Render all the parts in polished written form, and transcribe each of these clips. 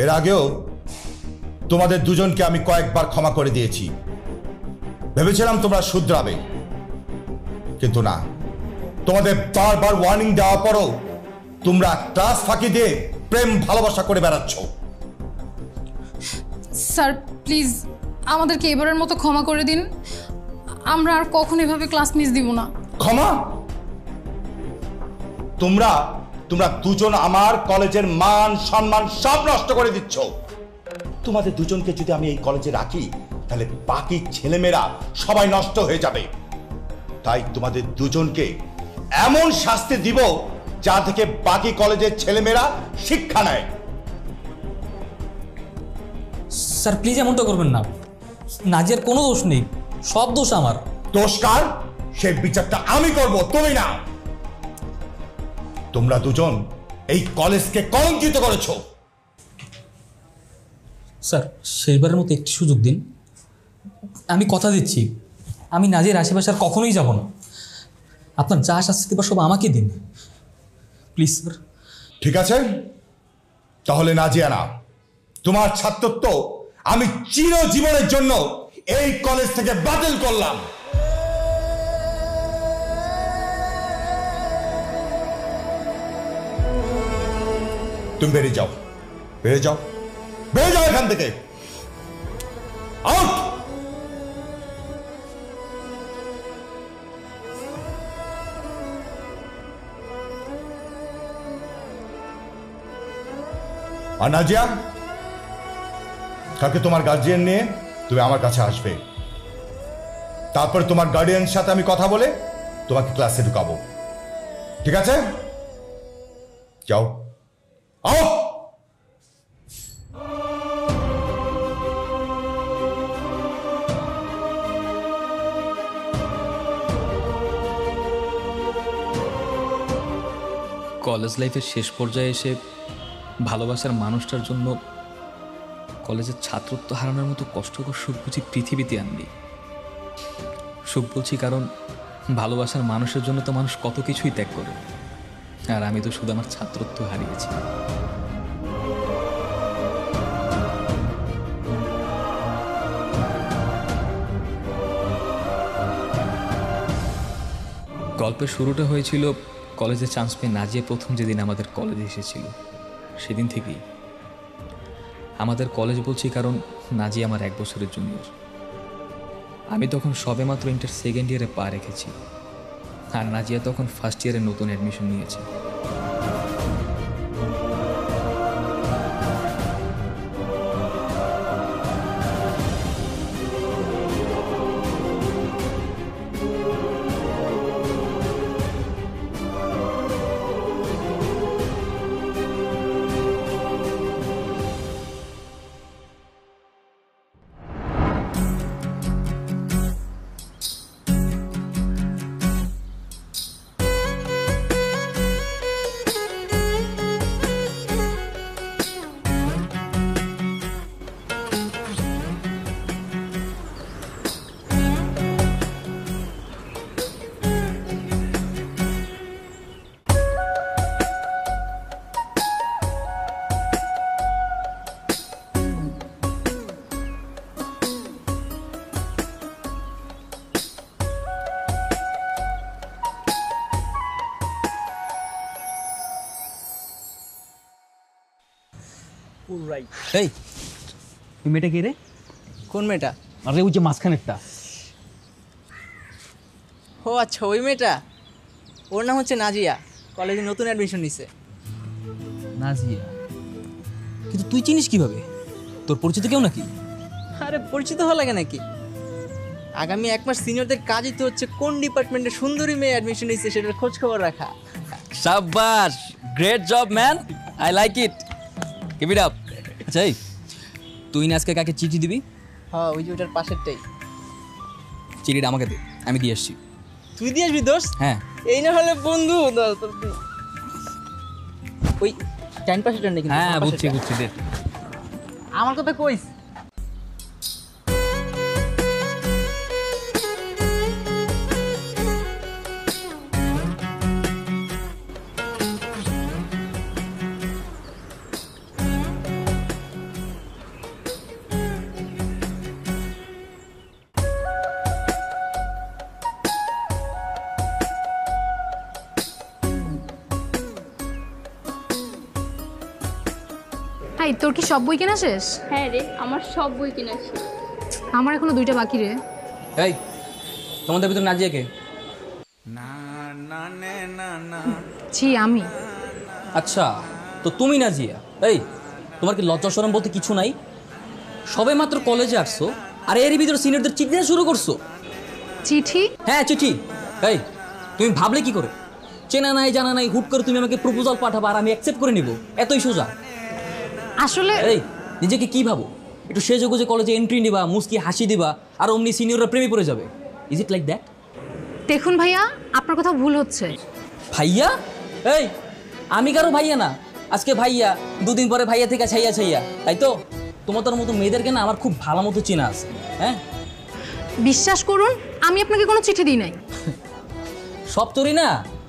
এর আগেও তোমাদের দুজনকে আমি কয়েকবার ক্ষমা করে দিয়েছি, ভেবেছিলাম তোমরা শুধরাবে, কিন্তু না। তোমাদের বারবার ওয়ার্নিং দেওয়ার পরও তোমরা ক্লাস ফাঁকি দিয়ে প্রেম ভালোবাসা করে বেড়াচ্ছ। স্যার প্লিজ আমাদেরকে এবারের মতো ক্ষমা করে দিন, আমরা আর কখনো এভাবে ক্লাস মিস দিব না। ক্ষমা? তোমরা তোমরা দুজন আমার কলেজের মান সম্মান সব নষ্ট করে দিচ্ছ। তোমাদের দুজনকে যদি আমি এই কলেজে রাখি তাহলে বাকি ছেলেমেয়েরা সবাই নষ্ট হয়ে যাবে। তাই তোমাদের দুজনকে এমন শাস্তি দিব যা থেকে বাকি কলেজের ছেলেমেয়েরা শিক্ষা নেয়। স্যার প্লিজ এমনটা করবেন না, নাজিয়ার কোনো দোষ নেই, সব দোষ আমার। দোষ কার? সেই বিচারটা আমি করব, তুমি না। তোমরা দুজন এই কলেজকে কলঙ্কিত করেছো। স্যার সেইবারের মতো একটি সুযোগ দিন, আমি কথা দিচ্ছি আমি নাজিয়ার আশেপাশে আর কখনোই যাব না। আপনার যা শাস্তি দেবার সব আমাকে দিন প্লিজ স্যার। ঠিক আছে, তাহলে নাজিয়া না, তোমার ছাত্রত্ব আমি চিরজীবনের জন্য এই কলেজ থেকে বাতিল করলাম। তুমি বেরিয়ে যাও, বেরিয়ে যাও, বেরিয়ে যাও এখান থেকে। আউট! আর নাজিয়া, কালকে তোমার গার্জিয়ান নিয়ে তুমি আমার কাছে আসবে, তারপরে তোমার গার্ডিয়ানের সাথে আমি কথা বলে তোমাকে ক্লাসে ঢুকাবো, ঠিক আছে? যাও, আও। কলেজ লাইফের শেষ পর্যায়ে এসে ভালোবাসার মানুষটার জন্য কলেজের ছাত্রত্ব হারানোর মতো কষ্টকর সুখ বুঝি পৃথিবীতে আনবি। সুখ বলছি কারণ ভালোবাসার মানুষের জন্য তো মানুষ কত কিছুই ত্যাগ করে, আর আমি তো শুধু আমার ছাত্রত্ব হারিয়েছি। গল্পের শুরুটা হয়েছিল কলেজে চান্স পেয়ে নাজিয়া প্রথম যেদিন আমাদের কলেজে এসেছিল, সেদিন থেকেই। আমাদের কলেজ বলছি কারণ নাজিয়া আমার 1 বছরের জুনিয়র। আমি তখন সবেমাত্র ইন্টার সেকেন্ড ইয়ারে পা রেখেছি, আর নাজিয়া তখন ফার্স্ট ইয়ারে নতুন অ্যাডমিশন নিয়েছে। এই ওই মেয়েটা কে রে? কোন মেয়েটা? আরে ওই যে মাঝখানেরটা। ও আচ্ছা, ওই মেয়েটা, ওর নাম হচ্ছে নাজিয়া, কলেজে নতুন অ্যাডমিশন নিছে। নাজিয়া? কিন্তু তুই চিনিস কিভাবে? তোর পরিচিত কেউ নাকি? আরে পরিচিত হওয়া লাগে নাকি? আগামী 1 মাস সিনিয়রদের কাজই তো হচ্ছে কোন ডিপার্টমেন্টে সুন্দরী মেয়ে অ্যাডমিশন নিচ্ছে সেটার খোঁজ খবর রাখা। শাবাশ, great job man, I like it, keep it up. আচ্ছা তুই না আজকে কাকে চিঠি দিবি? হ্যাঁ, ওই যে ওটার পাশেরটাই। চিঠিটা আমাকে দে, আমি দিয়ে আসছি। তুই দিয়ে আসবি দোস্ত? হ্যাঁ। এই না হলে বন্ধু। ওই ডান পাশেরটা নাকি? হ্যাঁ বুঝছি বুঝছি, দে। আমার কথা কইস। ভাই তোর কি সব বই কেনা শেষ? হ্যাঁ রে, আমার সব বই কেনা শেষ। আমার এখনো 2টা বাকি রে। এই তোমাদের ভিতরে নাজিয়া কে? ছি আমি। আচ্ছা, তো তুমি নাজিয়া। এই তোমার কি লজ্জা শরম বলতে কিছু নাই? সবে মাত্র কলেজে আসছো আর এরই ভিতরে সিনিয়রদের চিঠি দেওয়া শুরু করছো। চিঠি? হ্যাঁ চিঠি। এই তুমি ভাবলে কি করে? চেনা নাই জানা নাই হুট করে তুমি আমাকে প্রপোজাল পাঠাবা আর আমি অ্যাকসেপ্ট করে নিব, এতই সোজা? আসলে এই নিজেকে কি ভাবো? একটু সেজে গুজে কলেজে এন্ট্রি নিবা, মুস্কি হাসি দিবা আর অমনি সিনিয়ররা প্রেমে পড়ে যাবে। Is it like that? দেখুন ভাইয়া, আপনার কথা ভুল হচ্ছে। ভাইয়া? এই আমি কারো ভাইয়া না, আজকে ভাইয়া, দুদিন পরে ভাইয়া থেকে ছাইয়া ছাইয়া, তাই তো? তোমাদের মতো মেয়েদেরকে না আমার খুব ভালো মতো চেনা আছে। হ্যাঁ বিশ্বাস করুন, আমি আপনাকে কোনো চিঠি দিই নাই। সব চুরি না,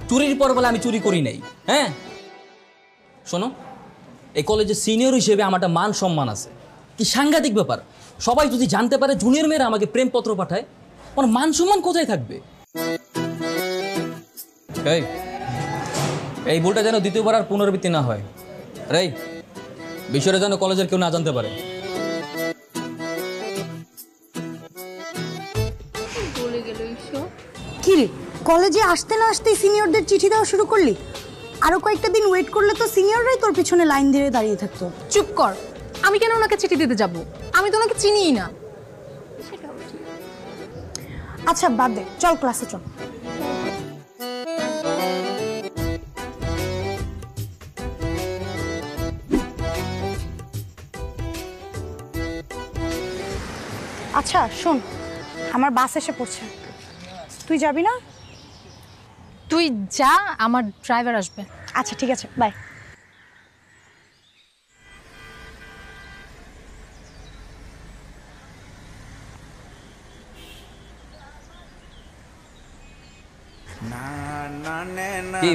চুরির পর বলে আমি চুরি করি নাই। হ্যাঁ শোনো, এই কলেজের সিনিয়র হিসেবে আমার একটা মান সম্মান আছে। কি সাংঘাতিক ব্যাপার! সবাই যদি জানতে পারে জুনিয়র মেয়েরা আমাকে প্রেমপত্র পাঠায়, আমার মান সম্মান কোথায় থাকবে? এই ভুলটা যেন দ্বিতীয়বার আর পুনরাবৃত্তি না হয়। এই বিষয়টা যেন কলেজের কেউ না জানতে পারে। বলে গেল ঈশ্বর। কি রে, কলেজে আসতে না আসতেই সিনিয়রদের চিঠি দেওয়া শুরু করলি? আরো কয়েকটা দিন ওয়েট করলে তো সিনিয়ররাই তোর পিছনে লাইন ধরে দাঁড়িয়ে থাকতো। চুপ কর, আমি কেন ওনাকে চিঠি দিতে যাব? আমি তো ওনাকে চিনিই না। আচ্ছা বাদ দে, চল ক্লাসে চল। আচ্ছা শোন, আমার বাস এসে পড়ছে, তুই যাবি না? তুই যা, আমার ড্রাইভার আসবে। আচ্ছা ঠিক আছে, বাই। কি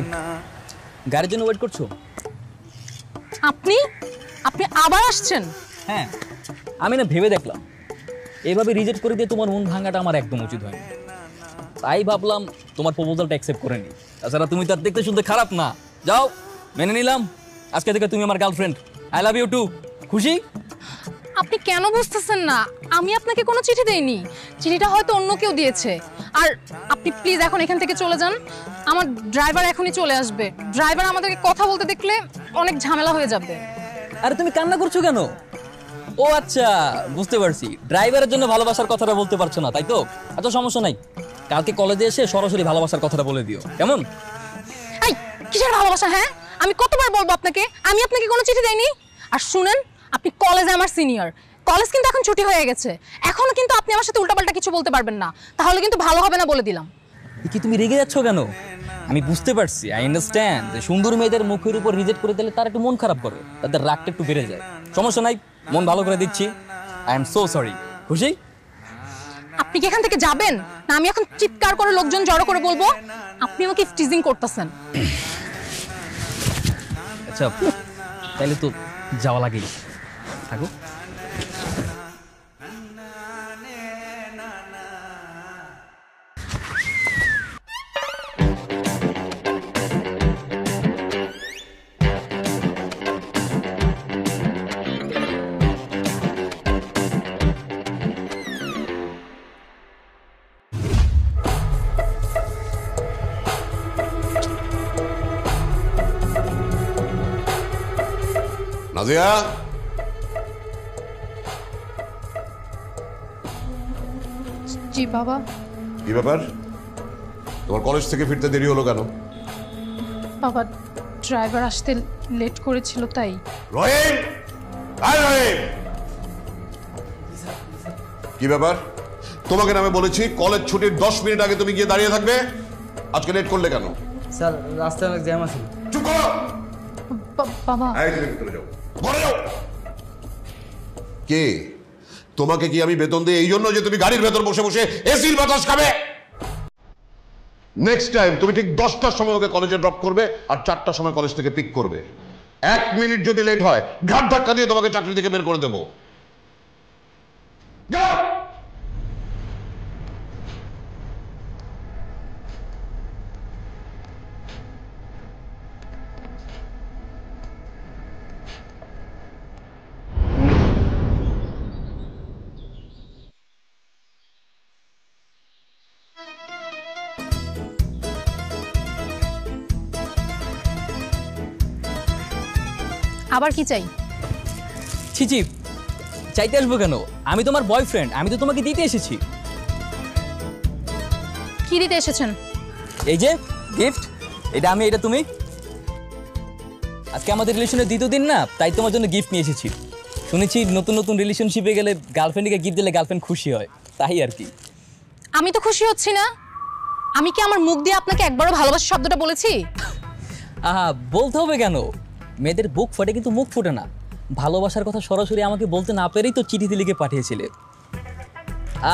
গাড়ির জন্য ওয়েট করছো? আপনি আপনি আবার আসছেন? হ্যাঁ, আমি না ভেবে দেখলাম এইভাবে রিজেক্ট করে দিয়ে তোমার মন ভাঙাটা আমার একদম উচিত হয়নি। তাই ভাবলাম তোমার প্রপোজালটা অ্যাকসেপ্ট করে নিই। তাছাড়া তুমি তো আর দেখতে শুনতে খারাপ না। যাও, মেনে নিলাম, আজকে থেকে তুমি আমার girlfriend. I love you too. খুশি? আপনি কেন বুঝতেছেন না? আমি আপনাকে কোনো চিঠি দেইনি, চিঠিটা হয়তো অন্য কেউ দিয়েছে। আর আপনি প্লিজ এখন এখান থেকে চলে যান, আমার ড্রাইভার এখনই চলে আসবে। ড্রাইভার আমাদেরকে কথা বলতে দেখলে অনেক ঝামেলা হয়ে যাবে। আরে তুমি কান্না করছো কেন? ও আচ্ছা, বুঝতে পারছি, ড্রাইভারের জন্য ভালোবাসার কথাটা বলতে পারছো না, তাই তো? এত সমস্যা নাই, কালকে কলেজে এসে সরাসরি ভালোবাসার কথাটা বলে দিও, কেমন? এই কিসের ভালোবাসা? হ্যাঁ, আমি কতবার বলবো আপনাকে আমি আপনাকে কোনো চিঠি দেইনি। আর শুনেন, আপনি কলেজে আমার সিনিয়র, কলেজ কিন্তু এখন ছুটি হয়ে গেছে, এখনো কিন্তু আপনি আমার সাথে উল্টাপাল্টা কিছু বলতে পারবেন না, তাহলে কিন্তু ভালো হবে না বলে দিলাম। কি তুমি রেগে যাচ্ছ কেন? আমি বুঝতে পারছি, আই আন্ডারস্ট্যান্ড, যে সুন্দর মেয়েদের মুখের উপর রিজেক্ট করে দিলে তার একটু মন খারাপ করে, তাদের রাগটা একটু বেড়ে যায়। সমস্যা নাই, মন ভালো করে দিচ্ছি। I am so sorry. খুশি? আপনি কি এখান থেকে যাবেন না আমি এখন চিৎকার করে লোকজন জড়ো করে বলবো আপনি আমাকে টিজিং করতেছেন? আচ্ছা তাহলে তো যাওয়া লাগেই, থাকো। নাজিয়া, জি বাবা। কি ব্যাপার? তোমার কলেজ থেকে ফিরতে দেরি হলো কেন? বাবা, ড্রাইভার আসতে লেট করেছিল তাই। রহিম, আয় রহিম, কি ব্যাপার? তোমাকে নামে বলেছি কলেজ ছুটির 10 মিনিট আগে তুমি গিয়ে দাঁড়িয়ে থাকবে, আজকে লেট করলে কেন? স্যার রাস্তায় অনেক জ্যাম আছে। চুপ করো। বাবা, এই তুমি ভিতরে যাও, ঘরে যাও। কে? তোমাকে কি আমি বেতন দিই এই জন্য যে তুমি গাড়ির ভেতর বসে বসে এসির বাতাস খাবে? নেক্সট টাইম তুমি ঠিক 10টার সময় ওকে কলেজে ড্রপ করবে আর 4টার সময় কলেজ থেকে পিক করবে। 1 মিনিট যদি লেট হয় ঘাট ধাক্কা দিয়ে তোমাকে চাকরি থেকে বের করে দেবো। যাও। আবার কি চাই? ছিচি, চাইতে আসবো কেন? আমি তোমার বয়ফ্রেন্ড, আমি তো তোমাকে দিতে এসেছি। কি দিতে এসেছেন? এই যে গিফট, এটা আমি, এটা তুমি। আজকে আমাদের রিলেশনের দ্বিতীয় দিন না, তাই তোমার জন্য গিফট নিয়ে এসেছি। শুনেছি নতুন নতুন রিলেশনশিপে গেলে গার্লফ্রেন্ডকে গিফট দিলে গার্লফ্রেন্ড খুশি হয়, তাই আর কি। আমি তো খুশি হচ্ছি না। আমি কি আমার মুখ দিয়ে আপনাকে একবারও ভালোবাসা শব্দটা বলেছি? আহা, বলতে হবে কেন? মেয়েদের বুক ফোটে কিন্তু মুখ ফোটে না। ভালোবাসার কথা সরাসরি আমাকে বলতে না পেরেই তো চিঠিতে লিখে পাঠিয়েছিলে।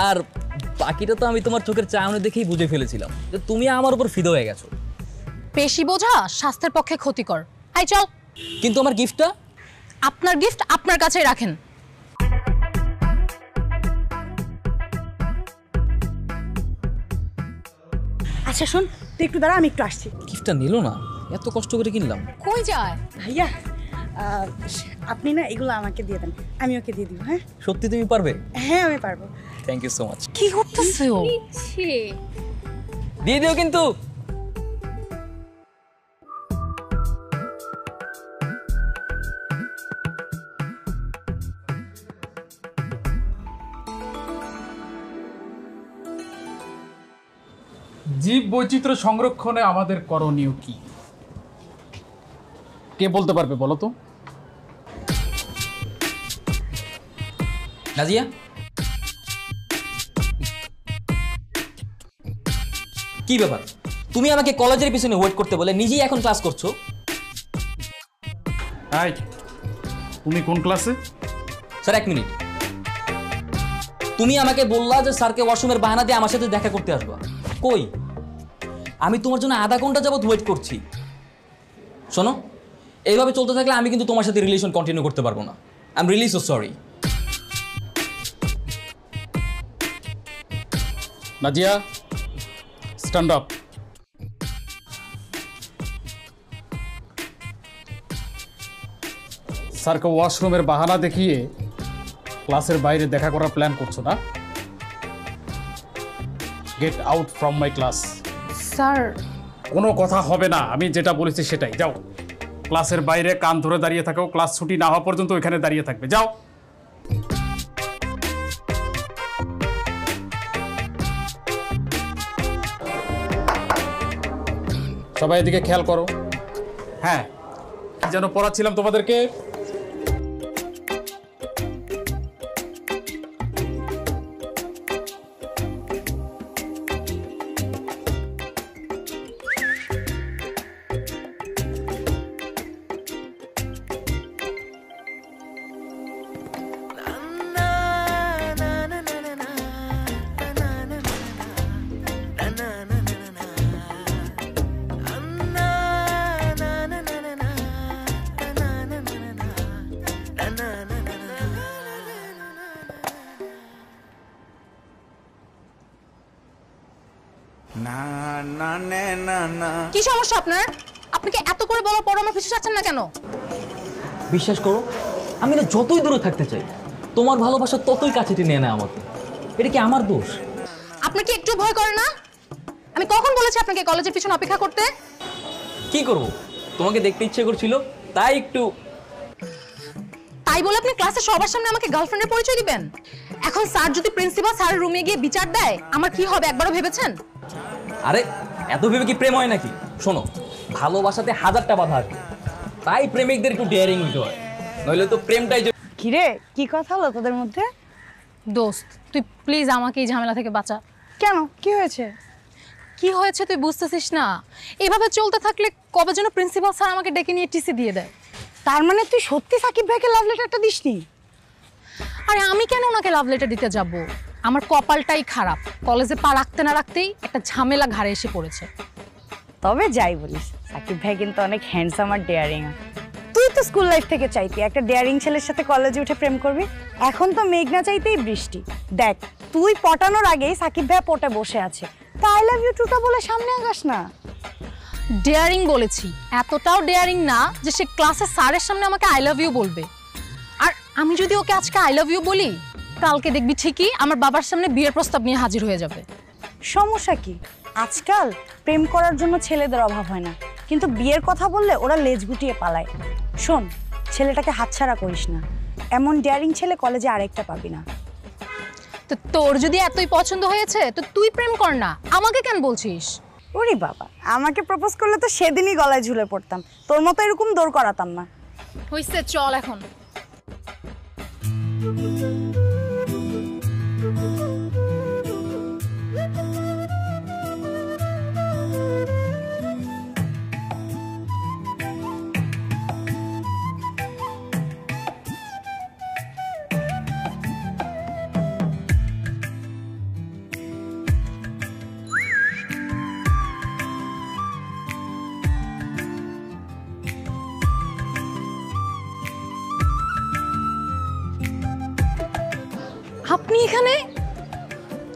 আর বাকিটা তো আমি তোমার চোখের চাহনি দেখেই বুঝে ফেলেছিলাম যে তুমি আমার উপর ফিদা হয়ে গেছো। বেশি বোঝা স্বাস্থ্যের পক্ষে ক্ষতিকর। আই চল। কিন্তু আমার গিফটটা? আপনার গিফট আপনার কাছেই রাখেন। আচ্ছা শোন, তুই একটু দাঁড়া, আমি একটু আসছি। গিফটটা নিল না, এত কষ্ট করে কিনলাম। কই যায়? ভাইয়া আপনি না এগুলো আমাকে দিয়ে দেন, আমি ওকে দিয়ে দিব। হ্যাঁ সত্যি তুমি পারবে? হ্যাঁ আমি পারবো। Thank you so much. কি করতেছে ও? ইচ্ছে দিয়ে দিও কিন্তু। জীব বৈচিত্র্য সংরক্ষণে আমাদের করণীয় কি, কে বলতে পারবে বলো তো? নাজিয়া, কি ব্যাপার? তুমি আমাকে কলেজের পিছনে ওয়েট করতে বলে নিজেই এখন ক্লাস করছো। হাই, তুমি কোন ক্লাসে? Sir 1 minute. তুমি আমাকে বললা যে স্যারকে ওয়াশরুমের বাহানা দিয়ে আমার সাথে দেখা করতে আসবা। কই? আমি তোমার জন্য আধা ঘন্টা যাবত ওয়েট করছি। শোনো, এইভাবে চলতে থাকলে আমি কিন্তু তোমার সাথে রিলেশন কন্টিনিউ করতে পারবো না। I am really so sorry. Nazia, stand up. স্যারকে ওয়াশরুমের বাহানা দেখিয়ে ক্লাসের বাইরে দেখা করার প্ল্যান করছো না? Get out from my class. Sir, কোনো কথা হবে না, আমি যেটা বলেছি সেটাই। যাও, ক্লাসের বাইরে কান ধরে দাঁড়িয়ে থাকো, ক্লাস ছুটি না হওয়া পর্যন্ত ওইখানে দাঁড়িয়ে থাকবে। যাও। সবাই এদিকে খেয়াল করো। হ্যাঁ, কি যেন পড়াচ্ছিলাম তোমাদেরকে? কি সমস্যা আপনার? আপনি কি এত করে বলার পর আমার পিছু ছাড়ছেন না কেন? বিশ্বাস করো, আমি না যতই দূরে থাকতে চাই, তোমার ভালোবাসা ততই কাছে টেনে নেয় আমাকে। এটা কি আমার দোষ? আপনার কি একটু ভয় করে না? আমি কখন বলেছি আপনাকে কলেজের পিছনে অপেক্ষা করতে? কি করব, তোমাকে দেখতে ইচ্ছে করছিল তাই একটু। তাই বলে আপনি ক্লাসে সবার সামনে আমাকে গার্লফ্রেন্ডের পরিচয় দিবেন? এখন স্যার যদি প্রিন্সিপাল স্যারের রুমে গিয়ে বিচার দেয়, আমার কি হবে একবারও ভেবেছেন? আরে এত ভেবে কি প্রেম হয় নাকি? শোনো, ভালোবাসাতে হাজারটা বাধা আছে, তাই প্রেমিকদের একটু ডেয়ারিং হতে হয়, নইলে তো প্রেমটাই। কিরে, কি কথা হলো তোদের মধ্যে? দোস্ত, তুই প্লিজ আমাকে এই ঝামেলা থেকে বাঁচা। কেন, কি হয়েছে? কি হয়েছে তুই বুঝতেছিস না? এভাবে চলতে থাকলে কবে যেন প্রিন্সিপাল স্যার আমাকে ডেকে নিয়ে টিসি দিয়ে দেয়। তার মানে তুই সত্যি সাকিব ভাইকে লাভ লেটারটা দিসনি? আরে আমি কেন ওনাকে লাভ লেটার দিতে যাব? আমার কপালটাই খারাপ, কলেজে পা রাখতে না রাখতেই একটা ঝামেলা ঘাড়ে এসে পড়েছে। তবে যাই বলিস, সাকিব ভাই কিন্তু অনেক হ্যান্ডসাম আর ডেয়ারিং। তুই তো স্কুল লাইফ থেকে চাইতি একটা ডেয়ারিং ছেলের সাথে কলেজে উঠে প্রেম করবি। এখন তো মেঘ না চাইতেই বৃষ্টি। দেখ, তুই পটানোর আগেই সাকিব ভাই পটে বসে আছে, তা আই লাভ ইউ টুটা বলে সামনে আগাস না। ডেয়ারিং বলেছি, এতটাও ডেয়ারিং না যে সে ক্লাসের স্যারের সামনে আমাকে আই লাভ ইউ বলবে। আর আমি যদি ওকে আজকে আই লাভ ইউ বলি, কালকে দেখবি ঠিকই আমার বাবার সামনে বিয়ের প্রস্তাব নিয়ে হাজির হয়ে যাবে। সমস্যা কি? আজকাল প্রেম করার জন্য ছেলেদের অভাব হয় না, কিন্তু বিয়ের কথা বললে ওরা লেজ গুটিয়ে পালায়। শোন, ছেলেটাকে হাতছাড়া করিস না। এমন ডেয়ারিং ছেলে কলেজে আরেকটা পাবি না। তো তোর যদি এতই পছন্দ হয়েছে তো তুই প্রেম কর না, আমাকে কেন বলছিস? ওরে বাবা, আমাকে প্রপোজ করলে তো সেদিনই গলায় ঝুলে পড়তাম, তোর মতো এরকম দৌড় করাতাম না। হইছে, চল এখন। আপনি এখানে?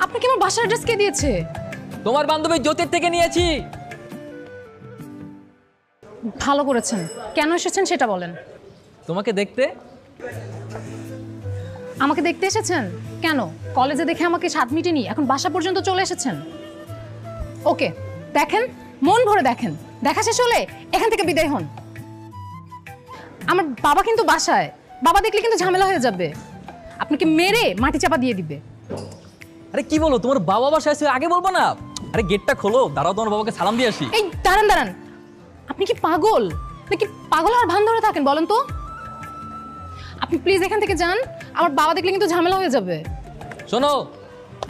আপনাকে আমার বাসার অ্যাড্রেস কে দিয়েছে? তোমার বান্ধবী জ্যোতির থেকে নিয়েছি। ভালো করেছেন। কেন এসেছেন সেটা বলেন। তোমাকে দেখতে। আমাকে দেখতে এসেছেন? কেন? কলেজে দেখে আমাকে স্বাদ মিটেনি, এখন বাসা পর্যন্ত চলে এসেছেন? ওকে, দেখেন, মন ভরে দেখেন। দেখা শেষ হলে এখান থেকে বিদায় হন। আমার বাবা কিন্তু বাসায়, বাবা দেখলে কিন্তু ঝামেলা হয়ে যাবে, আপনাকে মেরে মাটি চাপা দিয়ে দিবে। আরে কি বলো, তোমার বাবা বাসায় আছে, আগে বলবো না? আরে গেটটা খোলো, দাঁড়াও, তোমার বাবাকে সালাম দিয়ে আসি। এই দাঁড়ান দাঁড়ান, আপনি কি পাগল নাকি? পাগল আর ভান ধরে থাকেন বলেন তো? আপনি প্লিজ এখান থেকে যান, আমার বাবা দেখলে কিন্তু ঝামেলা হয়ে যাবে। শোনো,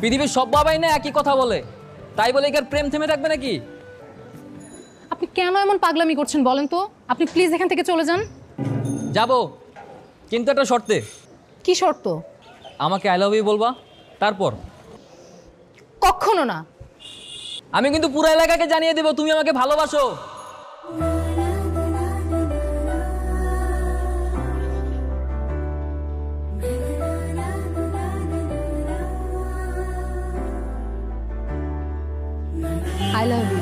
পৃথিবীর সব বাবাই না একই কথা বলে, তাই বলে কি আর প্রেম থেমে থাকবে নাকি? আপনি কেন এমন পাগলামি করছেন বলেন তো? আপনি প্লিজ এখান থেকে চলে যান। যাবো, কিন্তু একটা শর্তে। কি শর্ত? আমাকে আই লাভ ইউ বলবা, তারপর। কখনো না। আমি কিন্তু পুরো এলাকাকে জানিয়ে দেবো তুমি আমাকে ভালোবাসো। I love you.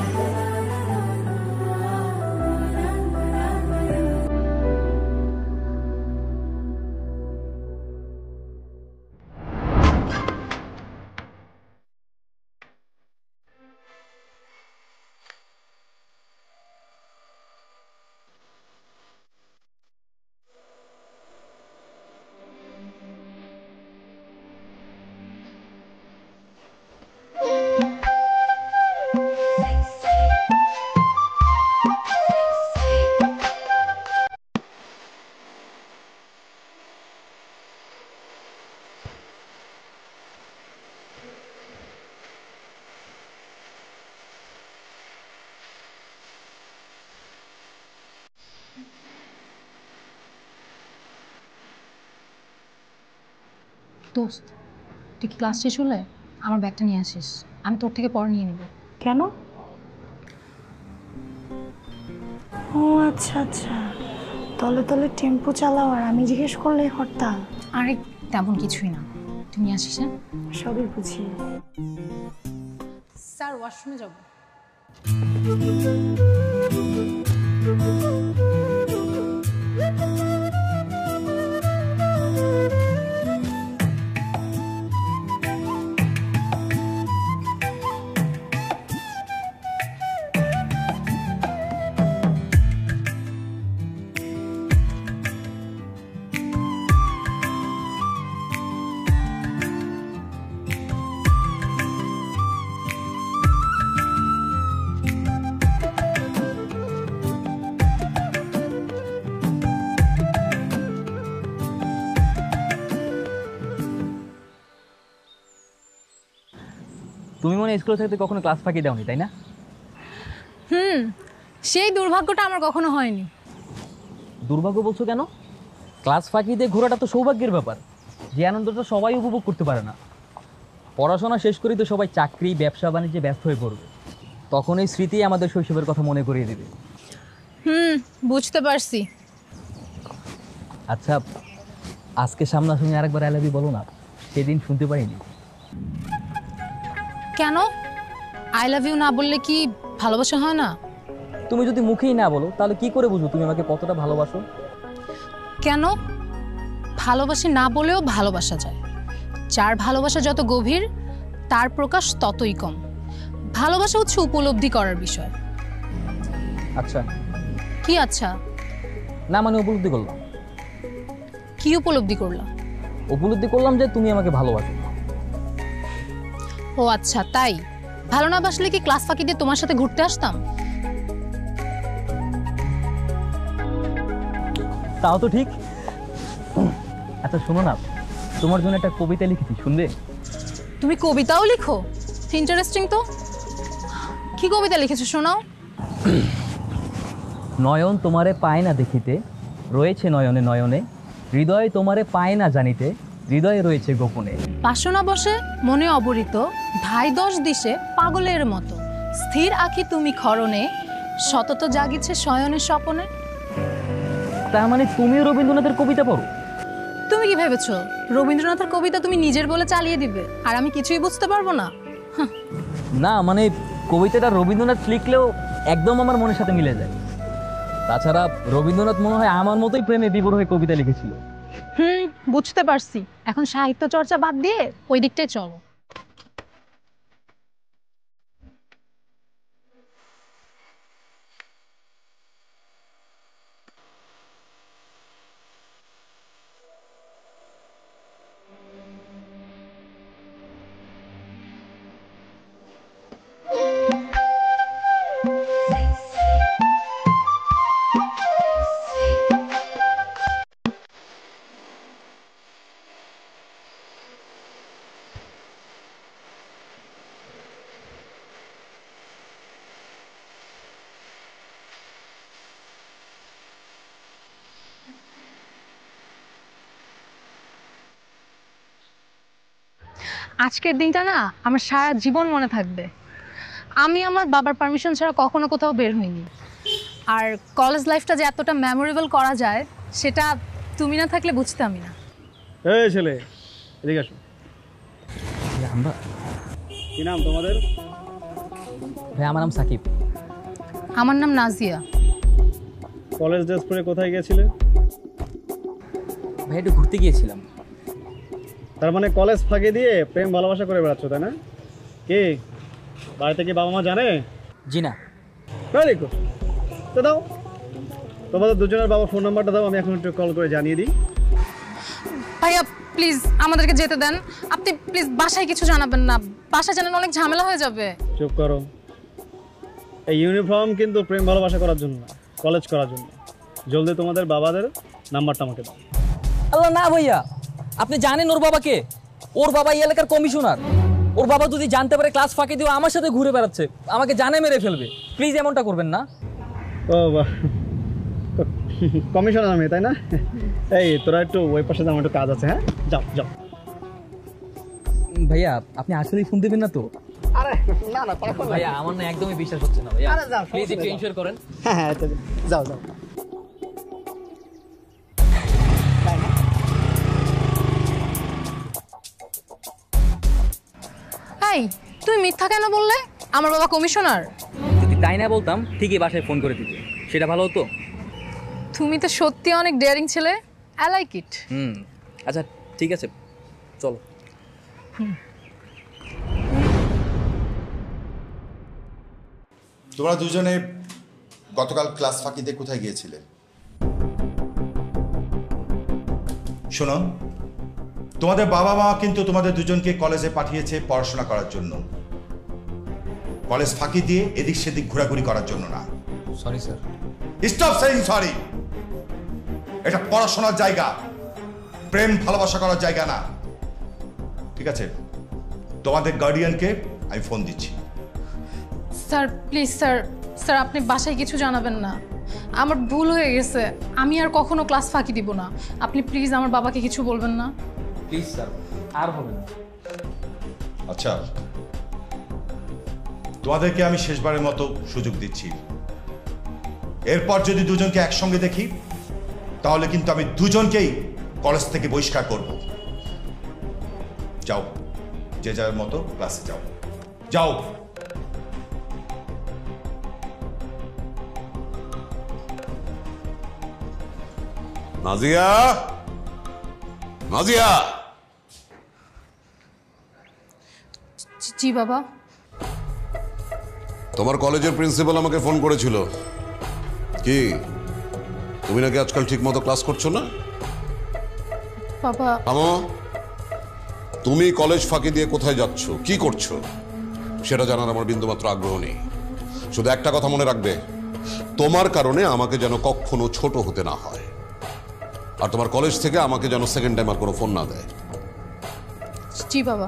দোস্ত, তুই কি ক্লাস শেষ হলে আমার ব্যাগটা নিয়ে আসিস, আমি তোর থেকে পরে নিয়ে নিব। কেন? ও আচ্ছা আচ্ছা, তলে তলে টেম্পো চালাও আর আমি জিজ্ঞেস করলে হরতাল। আরে তেমন কিছুই না, তুমি আসিস। হ্যাঁ, সবই বুঝি। স্যার, ওয়াশরুমে যাব। তুমি মনে স্কুলে থাকতে কখনো ক্লাস ফাঁকি দাওনি, তাই না? সেই দুর্ভাগ্যটা আমার কখনো হয়নি। দুর্ভাগ্য বলছো কেন? ক্লাস ফাঁকি দিয়ে ঘোরাটা তো সৌভাগ্যের ব্যাপার, যে আনন্দটা সবাই উপভোগ করতে পারে না। পড়াশোনা শেষ করেই তো সবাই চাকরি, ব্যবসা বাণিজ্যে ব্যস্ত হয়ে পড়বে, তখন এই স্মৃতি আমাদের শৈশবের কথা মনে করিয়ে দেবে। বুঝতে পারছি। আচ্ছা, আজকে সামনাসামনি আরেকবার আই লাভ ইউ বলো না, সেদিন শুনতে পাইনি। কেন? আই লাভ ইউ না বললে কি ভালোবাসা হয় না? তুমি যদি মুখেই না বলো তাহলে কি করে বুঝো তুমি আমাকে কতটা ভালোবাসো? কেন? ভালোবাসি না বলেও ভালোবাসা যায়। যার ভালোবাসা যত গভীর তার প্রকাশ ততই কম। ভালোবাসা হচ্ছে উপলব্ধি করার বিষয়। আচ্ছা। কি আচ্ছা? না মানে উপলব্ধি করলাম। কি উপলব্ধি করলা? উপলব্ধি করলাম যে তুমি আমাকে ভালোবাসো। ও আচ্ছা, তাই? ভালো না বাসলে কি ক্লাস ফাঁকি দিয়ে তোমার সাথে ঘুরতে আসতাম? তাও তো ঠিক। আচ্ছা শোনো না, তোমার জন্য একটা কবিতা লিখেছি, শুনবে? তুমি কবিতাও লিখো? ইন্টারেস্টিং তো। কি কবিতা লিখেছো, শোনাও। নয়ন তোমারে পায় না দেখিতে, রয়েছে নয়নে নয়নে, হৃদয় তোমারে পায় না জানিতে, হৃদয়ে রয়েছে গোপনে। বাসনা বসে মনে অবরিত, ধাই দশ দিশে পাগলের মতো, স্থির আঁখি তুমি ক্ষরণে, সতত জাগিছে শয়নে স্বপনে। তার মানে তুমিও রবীন্দ্রনাথের কবিতা পড়ো? তুমি কি ভেবেছো রবীন্দ্রনাথের কবিতা তুমি নিজের বলে চালিয়ে দিবে আর আমি কিছুই বুঝতে পারবো না? না মানে কবিতাটা রবীন্দ্রনাথ লিখলেও একদম আমার মনের সাথে মিলে যায়। তাছাড়া রবীন্দ্রনাথ মনে হয় আমার মতোই প্রেমে বিভোর হয়ে কবিতা লিখেছিল। বুঝতে পারছি। এখন সাহিত্য চর্চা বাদ দিয়ে ওই দিকটাই চলো। আজকের দিনটা না আমার সারা জীবন মনে থাকবে। আমি আমার বাবার পারমিশন ছাড়া কখনো কোথাও বের হইনি। আর কলেজ লাইফটা যে এতটা মেমোরেবল করা যায় সেটা তুমি না থাকলে বুঝতামই না। এই ছেলে, এদিকে আসো। আমরা কি নাম তোমাদের? ভাই আমার নাম সাকিব। আমার নাম নাজিয়া। কলেজ ড্রেস পরে কোথায় গিয়েছিলে? ভাই একটু ঘুরতে গিয়েছিলাম। তার মানে কলেজ ফাঁকি দিয়ে প্রেম ভালোবাসা করে বেড়াচ্ছ, তাই না? কি বাড়িতে কি বাবা মা জানে? জি না। Very good. তো দাও তোমাদের দুজনের বাবা ফোন নাম্বারটা দাও, আমি এখন একটু কল করে জানিয়ে দিই। ভাইয়া প্লিজ আমাদেরকে যেতে দেন। আপনি প্লিজ বাসায় কিছু জানাবেন না, বাসায় জানালে অনেক ঝামেলা হয়ে যাবে। চুপ করো। এই ইউনিফর্ম কিন্তু প্রেম ভালোবাসা করার জন্য না, কলেজ করার জন্য। জলদি তোমাদের বাবাদের নাম্বারটা আমাকে দাও। আল্লাহ না ভাইয়া, আপনি জানেন ওর বাবাকে? ওর বাবা এই এলাকার কমিশনার। ওর বাবা যদি জানতে পারে ক্লাস ফাঁকি দিয়ে আমার সাথে ঘুরে বেড়াচ্ছে, আমাকে জানে মেরে ফেলবে। প্লিজ এমনটা করবেন না। ও বাহ, কমিশনার আমি, তাই না? এই তোরা একটু ওই পাশে আমার একটু কাজ আছে। হ্যাঁ যাও যাও। ভাইয়া আপনি আসলেই ফোন দেবেন না তো? আরে না না ভাইয়া আমার না একদমই বিশ্বাস হচ্ছে না ভাইয়া। প্লিজ একটু ইনশিওর করেন। হ্যাঁ হ্যাঁ যাও যাও। এই তুমি মিথ্যা কেন বললে? আমার বাবা কমিশনার। যদি তাই না বলতাম ঠিকই বাসায় ফোন করে দিতে, সেটা ভালো হতো। তুমি তো সত্যি অনেক ডেয়ারিং ছেলে। আই লাইক ইট। আচ্ছা ঠিক আছে, চলো। তোমরা দুজনে গতকাল ক্লাস ফাঁকিতে কোথায় গিয়েছিলে? শোনো, তোমাদের বাবা মা কিন্তু তোমাদের দুজনকে কলেজে পাঠিয়েছে পড়াশোনা করার জন্য, কলেজ ফাঁকি দিয়ে এদিক সেদিক ঘোরাঘুরি করার জন্য না। Sorry sir. Stop saying sorry. এটা পড়াশোনার জায়গা, প্রেম ভালোবাসা করার জায়গা না। ঠিক আছে, তোমাদের গার্ডিয়ানকে আমি ফোন দিচ্ছি। স্যার প্লিজ স্যার, স্যার আপনি বাসায় কিছু জানাবেন না। আমার ভুল হয়ে গেছে, আমি আর কখনো ক্লাস ফাঁকি দিব না। আপনি প্লিজ আমার বাবাকে কিছু বলবেন না। প্লিজ স্যার, আর হবে না। আচ্ছা, তোমাদেরকে আমি শেষবারের মতো সুযোগ দিচ্ছি। এরপর যদি দুজনকে একসঙ্গে দেখি তাহলে কিন্তু আমি দুজনকেই কলেজ থেকে বহিষ্কার করব। যাও, যে যার মতো ক্লাসে যাও। যাও। নাজিয়া, নাজিয়া। জি বাবা। তোমার কলেজের প্রিন্সিপাল আমাকে ফোন করেছিল। কি তুমি নাকি আজকাল ঠিক মতো ক্লাস করছো না? বাবা আমো, তুমি কলেজ ফাঁকি দিয়ে কোথায় যাচ্ছ, কি করছো সেটা জানার আমার বিন্দুমাত্র আগ্রহ নেই। শুধু একটা কথা মনে রাখবে, তোমার কারণে আমাকে যেন কখনো ছোট হতে না হয়, আর তোমার কলেজ থেকে আমাকে যেন সেকেন্ড টাইম আর কোনো ফোন না দেয়। জি বাবা।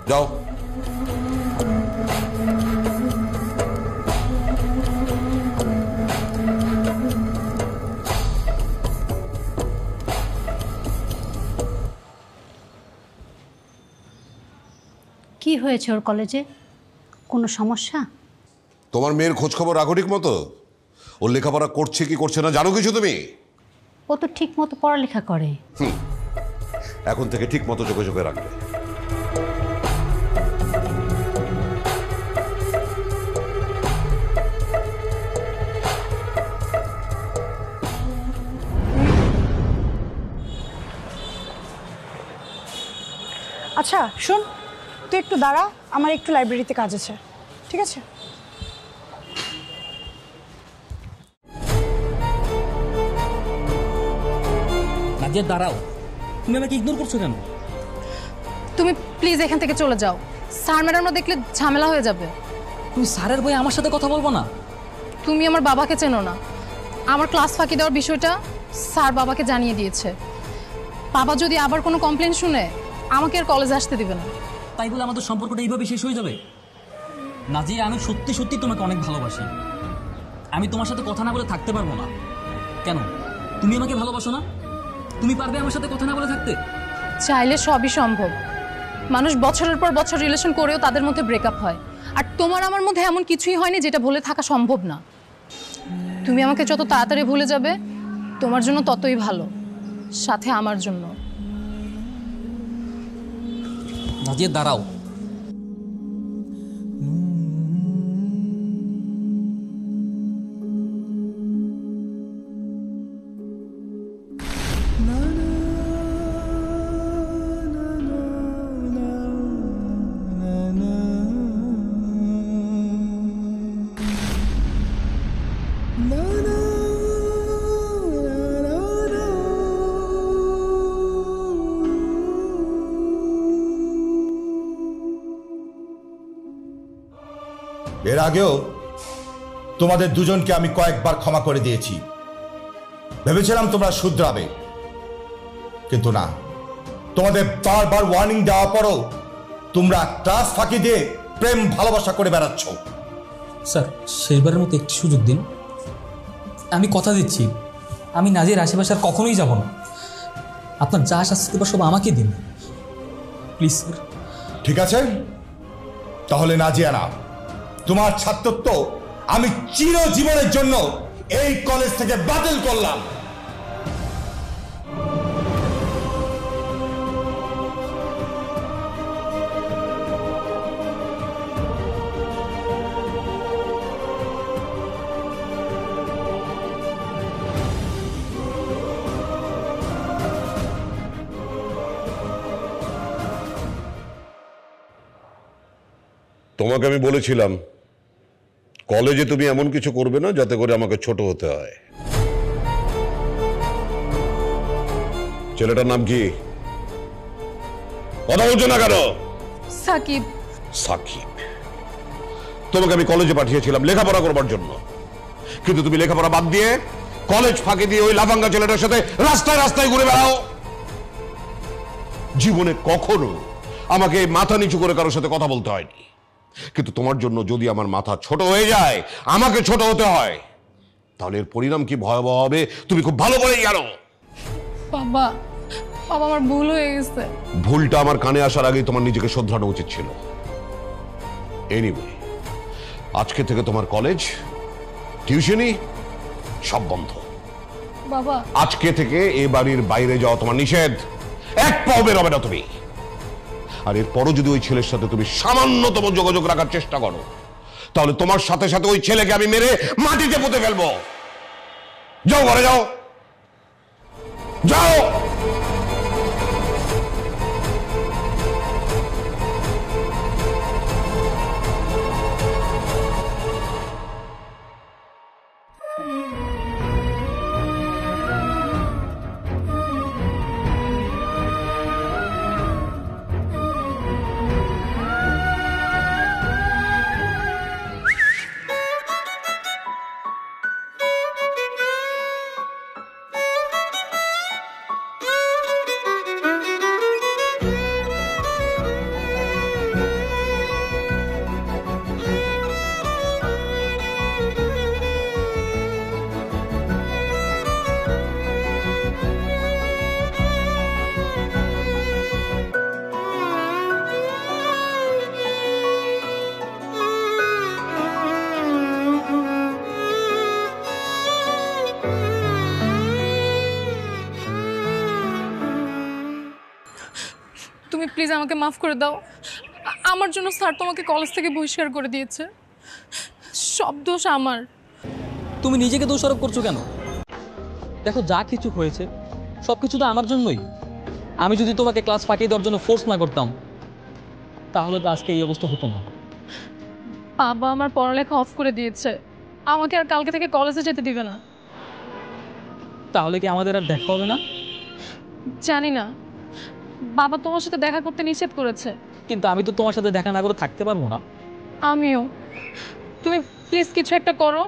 যাও। কি হয়েছে ওর কলেজে? কোনো সমস্যা? তোমার মেয়ের খোঁজ খবর রাখো ঠিক মতো? ওর লেখাপড়া করছে কি করছে না জানো কিছু তুমি? ও তো ঠিক মতো পড়ালেখা করে। এখন থেকে ঠিক মতো যোগাযোগে রাখবে। আচ্ছা শোন, তুই একটু দাঁড়া, আমার একটু লাইব্রেরিতে কাজ আছে, ঠিক আছে? নাজিয়া দাঁড়াও, তুমি আমাকে ইগনোর করছো কেন? তুমি প্লিজ এখান থেকে চলে যাও, স্যার ম্যাডামরা দেখলে ঝামেলা হয়ে যাবে। তুমি স্যারের বই আমার সাথে কথা বলবো না? তুমি আমার বাবাকে চেনো না, আমার ক্লাস ফাঁকি দেওয়ার বিষয়টা স্যার বাবাকে জানিয়ে দিয়েছে। বাবা যদি আবার কোনো কমপ্লেন শুনে আমাকে আর কলেজে আসতে দিবে না। তাই বলে আমাদের সম্পর্কটা এইভাবে শেষ হয়ে যাবে? নাজিয়া, আমি সত্যি সত্যি তোমাকে অনেক ভালোবাসি। আমি তোমার সাথে কথা না বলে থাকতে পারবো না। কেন, তুমি আমাকে ভালোবাসো না? তুমি পারবে আমার সাথে কথা না বলে থাকতে? চাইলে সবই সম্ভব। মানুষ বছরের পর বছর রিলেশন করেও তাদের মধ্যে ব্রেকআপ হয়, আর তোমার আমার মধ্যে এমন কিছুই হয়নি যেটা ভুলে থাকা সম্ভব না। তুমি আমাকে যত তাড়াতাড়ি ভুলে যাবে তোমার জন্য ততই ভালো, সাথে আমার জন্য। নাজিয়া দাঁড়াও। এর আগেও তোমাদের দুজনকে আমি কয়েকবার ক্ষমা করে দিয়েছি, ভেবেছিলাম তোমরা শুধরাবে, কিন্তু না। তোমাদের বারবার ওয়ার্নিং দেওয়ার পরও তোমরা ক্লাস ফাঁকি দিয়ে প্রেম ভালোবাসা করে বেড়াচ্ছ। স্যার, সেইবারের মতো একটি সুযোগ দিন। আমি কথা দিচ্ছি, আমি নাজির আশেপাশে আর কখনোই যাব না। আপনার যা শাস্তি দেবার সব আমাকে দিন, প্লিজ স্যার। ঠিক আছে, তাহলে নাজিয়া না, তোমার ছাত্রত্ব আমি চিরজীবনের জন্য এই কলেজ থেকে বাতিল করলাম। তোমাকে আমি বলেছিলাম কলেজে তুমি এমন কিছু করবে না যাতে করে আমাকে ছোট হতে হয়। ছেলেটার নাম কি? কথা বলছো না কেন? সাকিব। সাকিব। তোমাকে আমি কলেজে পাঠিয়েছিলাম লেখাপড়া করবার জন্য, কিন্তু তুমি লেখাপড়া বাদ দিয়ে কলেজ ফাঁকি দিয়ে ওই লাফাঙ্গা ছেলেটার সাথে রাস্তায় রাস্তায় ঘুরে বেড়াও। জীবনে কখনো আমাকে মাথা নিচু করে কারোর সাথে কথা বলতে হয়নি, কিন্তু তোমার জন্য যদি আমার মাথা ছোট হয়ে যায়, আমাকে ছোট হতে হয়, তাহলে এর পরিণাম কি ভয়াবহ হবে তুমি খুব ভালো করেই জানো। বাবা, বাবা আমার ভুল হয়ে গেছে। ভুলটা আমার কানে আসার আগেই তোমার নিজেকে শোধরানো উচিত ছিল। এনিওয়ে, আজকে থেকে তোমার কলেজ, টিউশনি সব বন্ধ। বাবা, আজকে থেকে এ বাড়ির বাইরে যাওয়া তোমার নিষেধ, এক পাও বেরোবে না তুমি। আর এরপরও যদি ওই ছেলের সাথে তুমি সামান্যতম যোগাযোগ রাখার চেষ্টা করো, তাহলে তোমার সাথে সাথে ওই ছেলেকে আমি মেরে মাটিতে পুঁতে ফেলবো। যাও ঘরে যাও, যাও। প্লিজ আমাকে মাফ করে দাও। আমার জন্য স্যার তোমাকে কলেজ থেকে বহিষ্কার করে দিয়েছে। সব দোষ আমার। তুমি নিজেকে দোষারোপ করছো কেন? দেখো যা কিছু হয়েছে সব কিছু তো আমার জন্যই। আমি যদি তোমাকে ক্লাস ফাঁকিয়ে দেওয়ার জন্য ফোর্স না করতাম তাহলে তো আজকে এই অবস্থা হতো না। বাবা আমার পড়ালেখা অফ করে দিয়েছে, আমাকে আর কালকে থেকে কলেজে যেতে দিবে না। তাহলে কি আমাদের আর দেখা হবে না? জানি না, বাবা তোমার সাথে দেখা করতে নিষেধ করেছে। কিন্তু আমি তো তোমার সাথে দেখা না করে থাকতে পারবো না। আমিও। তুমি প্লিজ কিছু একটা করো।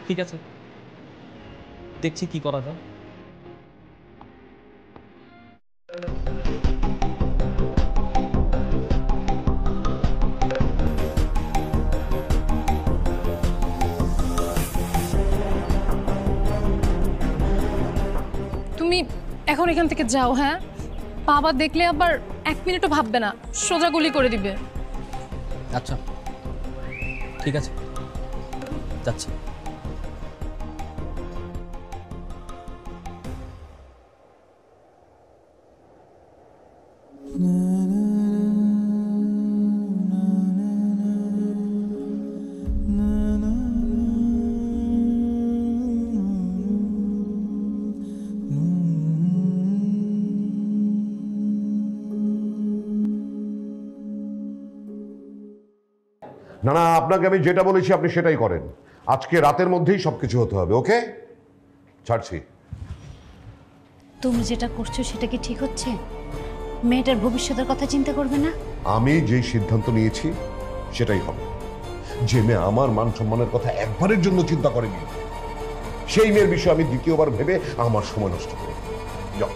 ঠিক আছে, দেখছি কি করা যায়। তুমি এখন এখান থেকে যাও। হ্যাঁ, বাবা দেখলে আবার 1 মিনিটও ভাববে না, সোজা গুলি করে দিবে। আচ্ছা ঠিক আছে, যাচ্ছি। না না, আপনাকে আমি যেটা বলেছি আপনি সেটাই করেন। আজকে রাতের মধ্যেই সবকিছু হতে হবে। ওকে, ছাড়ছি। তুমি যেটা করছো সেটা কি ঠিক হচ্ছে? মেয়েটার ভবিষ্যতের কথা চিন্তা করবে না? আমি যেই সিদ্ধান্ত নিয়েছি সেটাই হবে। যে মেয়ে আমার মান সম্মানের কথা একবারের জন্য চিন্তা করেনি, সেই মেয়ের বিষয়ে আমি দ্বিতীয়বার ভেবে আমার সময় নষ্ট করব। যাও,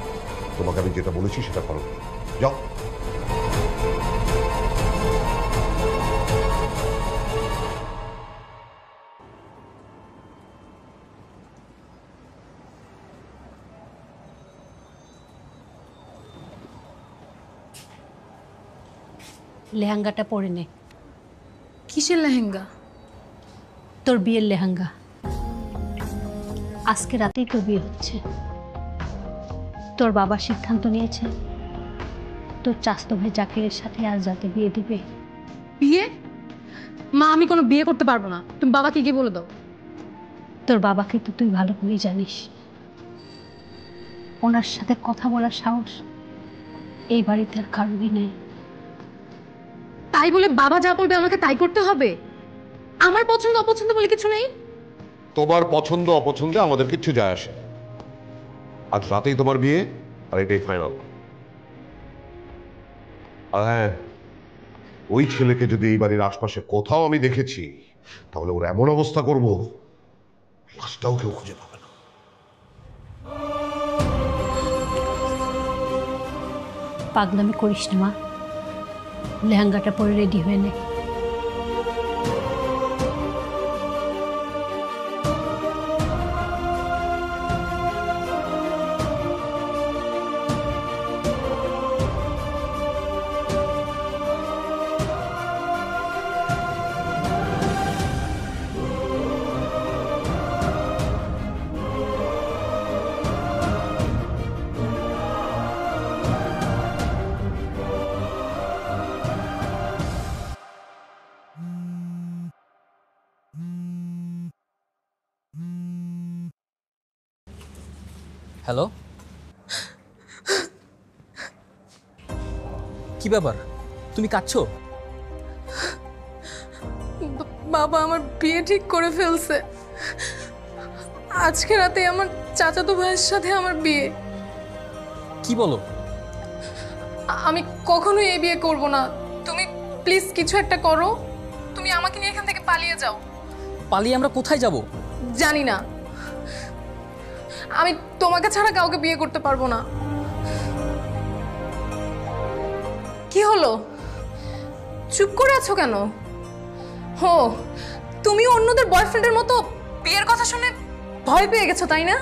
তোমাকে আমি যেটা বলেছি সেটা করো। যাও। লেহেঙ্গাটা পরে নে। কিসের লেহেঙ্গা? তোর বিয়ের লেহেঙ্গা। আজকে রাতেই তোর বিয়ে হচ্ছে। তোর বাবা সিদ্ধান্ত নিয়েছে তোর চাস্তো ভাই জাকিরের সাথে আজ রাতে বিয়ে দিবে। বিয়ে? মা, আমি কোনো বিয়ে করতে পারবো না। তুমি বাবাকে গিয়ে বলে দাও। তোর বাবাকে তো তুই ভালো করেই জানিস। ওনার সাথে কথা বলার সাহস এই বাড়িতে আর কারোরই নেই। তাই বলে বাবা যা বলবে আমাকে তাই করতে হবে? আমার পছন্দ অপছন্দ বলে কিছু নেই। তোমার পছন্দ অপছন্দে আমাদের কিচ্ছু যায় আসে। আজ রাতেই তোমার বিয়ে, আর এটাই ফাইনাল। আর হ্যাঁ, ওই ছেলেকে যদি এই বাড়ির আশপাশে কোথাও আমি দেখেছি তাহলে ওর এমন অবস্থা করবো লাশটাও কেউ খুঁজে পাবে না। পাগলামি করিস না মা, লেহেঙ্গাটা পরে রেডি হয়ে নে। হ্যালো, কি ব্যাপার? তুমি কাঁদছো? বাবা আমার বিয়ে ঠিক করে ফেলছে। আজকে রাতে আমার চাচাতো ভাইয়ের সাথে আমার বিয়ে। কি বলো? আমি কখনোই এই বিয়ে করব না। তুমি প্লিজ কিছু একটা করো। তুমি আমাকে নিয়ে এখান থেকে পালিয়ে যাও। পালিয়ে আমরা কোথায় যাব? জানি না, আমি তোমাকে ছাড়া কাউকে বিয়ে করতে পারবো না। কি হলো, চুপ করে আছো কেন? হো, তুমি অন্যদের বয়ফ্রেন্ডের মতো বিয়ের কথা শুনে ভয় পেয়ে গেছো তাই না?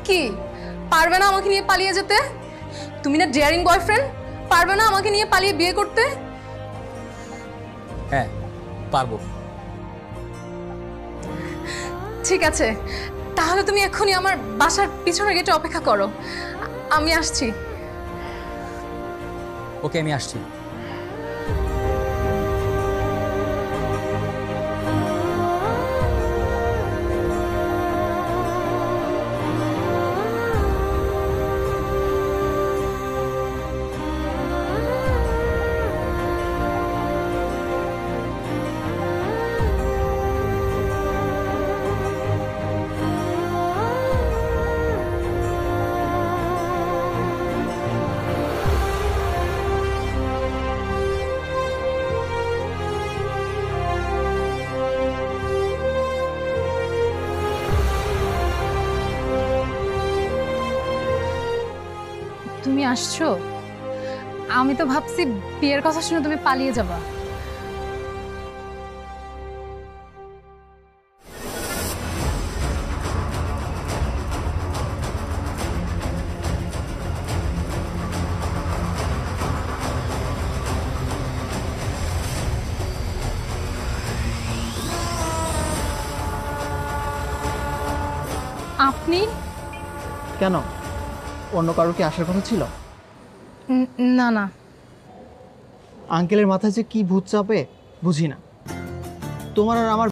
কি পারবে না আমাকে নিয়ে পালিয়ে যেতে? তুমি না ডেয়ারিং বয়ফ্রেন্ড, পারবে না আমাকে নিয়ে পালিয়ে বিয়ে করতে? হ্যাঁ পারবো। ঠিক আছে, তাহলে তুমি এক্ষুনি আমার বাসার পিছনের গেটে অপেক্ষা করো, আমি আসছি। ওকে, আমি আসছি। তুমি আসছো? আমি তো ভাবছি বিয়ের কথা শুনে তুমি পালিয়ে যাবা। আপনি কেন, অন্য কারো কি আসার কথা ছিল? না না, আঙ্কেলের মাথায় যে কি ভূত চাপে বুঝি না। তোমার আর আমার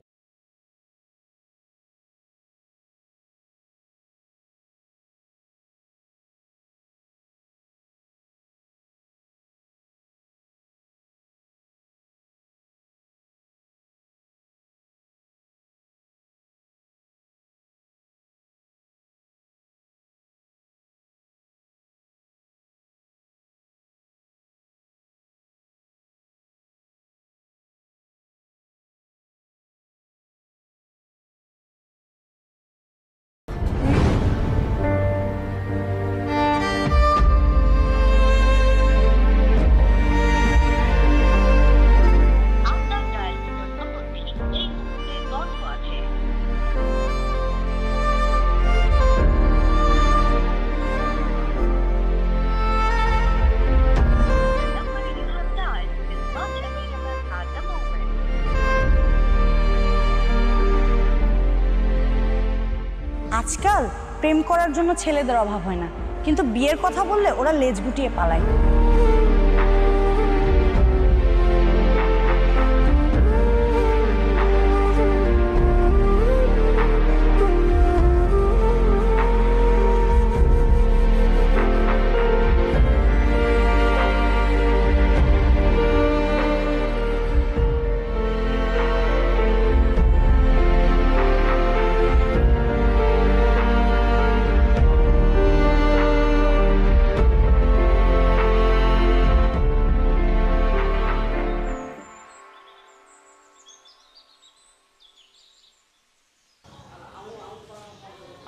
আজকাল প্রেম করার জন্য ছেলেদের অভাব হয় না, কিন্তু বিয়ের কথা বললে ওরা লেজ গুটিয়ে পালায়।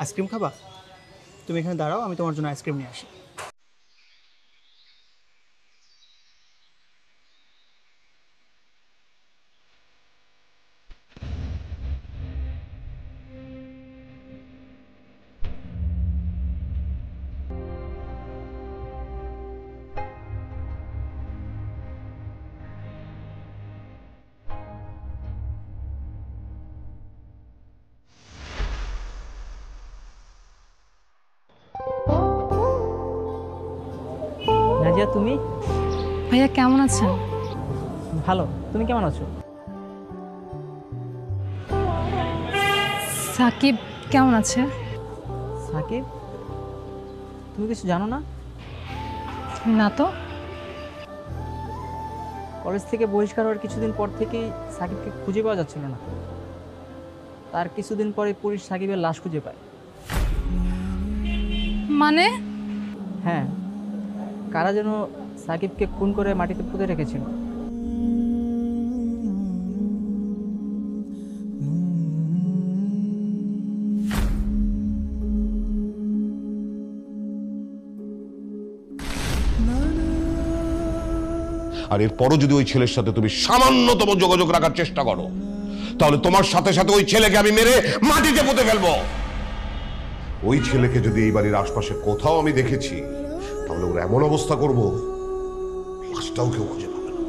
আইসক্রিম খাবা? তুমি এখানে দাঁড়াও, আমি তোমার জন্য আইসক্রিম নিয়ে আসি। নাজিয়া, তুমি? ভাইয়া কেমন আছেন? ভালো, তুমি কেমন আছো? সাকিব কেমন আছে? সাকিব? তুমি কিছু জানো না? না তো। কলেজ থেকে বহিষ্কার হওয়ার কিছুদিন পর থেকেই সাকিবকে খুঁজে পাওয়া যাচ্ছিল না। তার কিছুদিন পরে পুলিশ সাকিবের লাশ খুঁজে পায়। মানে? হ্যাঁ, কারা যেন সাকিবকে খুন করে মাটিতে পুঁতে রেখেছিল। আর এরপরও যদি ওই ছেলের সাথে তুমি সামান্যতম যোগাযোগ রাখার চেষ্টা করো, তাহলে তোমার সাথে সাথে ওই ছেলেকে আমি মেরে মাটিতে পুঁতে ফেলবো। ওই ছেলেকে যদি এই বাড়ির আশপাশে কোথাও আমি দেখেছি, তাহলে ওর এমন অবস্থা করব, লাশটাও কেউ খুঁজে পাবে না।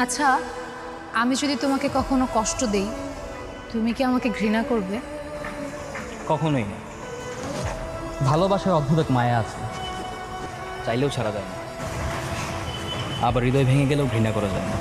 আচ্ছা, আমি যদি তোমাকে কখনো কষ্ট দেই, তুমি কি আমাকে ঘৃণা করবে? কখনোই না। ভালোবাসায় অদ্ভুত এক মায়া আছে, চাইলেও ছাড়া যায় না, আবার হৃদয় ভেঙে গেলেও ঘৃণা করা যায় না।